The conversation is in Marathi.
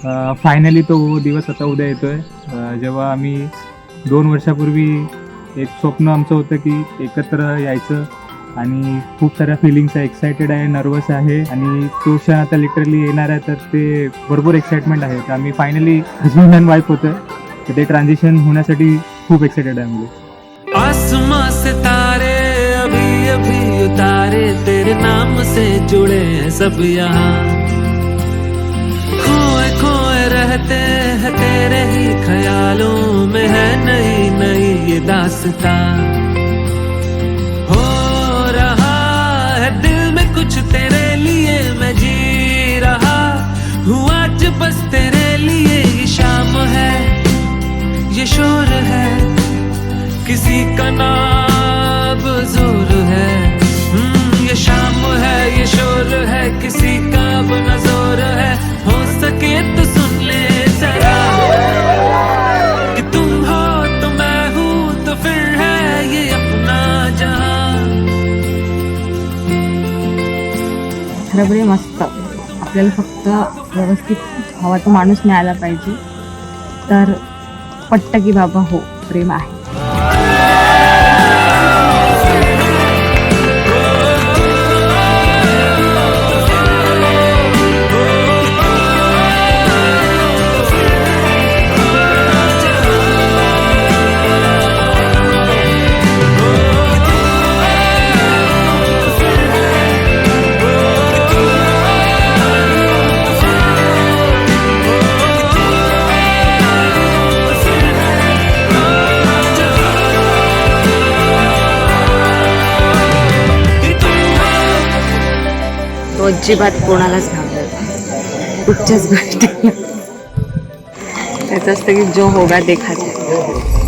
फायनली तो दिवस आता उद्या येतोय, जेव्हा आम्ही 2 वर्षापूर्वी एक स्वप्न आमचं होतं की एकत्र यायचं आणि खूप साऱ्या फिलिंग्स आहे, एक्सायटेड आहे, नर्वस आहे आणि तो क्षण आता लिटरली येणार आहे, तर ते भरपूर एक्साइटमेंट आहे. तर आम्ही फायनली हजबंड अँड वाईफ होतोय, तर ते ट्रान्झिशन होण्यासाठी खूप एक्सायटेड आहे आम्ही. आसमां से तारे अभी अभी उतारे, तेरे नाम से जुड़े हैं सब यहाँ, खोए खोए रहते हैं तेरे ही ख्यालों में, है नई नई ये दास्तां, हो रहा है दिल में कुछ तेरे लिए मैं जी रहा हूँ आज बस तेरे लिए, ये शाम है ये शोर है किसी का नाम जोर है, ये शाम है ये शोर है किसी का अपना जोर है, हो सके तो सुन ले जरा कि तुम हो तो मैं हूँ तो फिर है ये अपना जहां. खरं मस्त. आपल्याला फक्त व्यवस्थित हवा तो माणूस मिळाला पाहिजे, तर पटतं की बाबा हो प्रेम आहे. तो अजिबात कोणालाच घाबरत कुठच्याच गोष्टी. त्याचं असतं की जो होगा देखा जाएगा.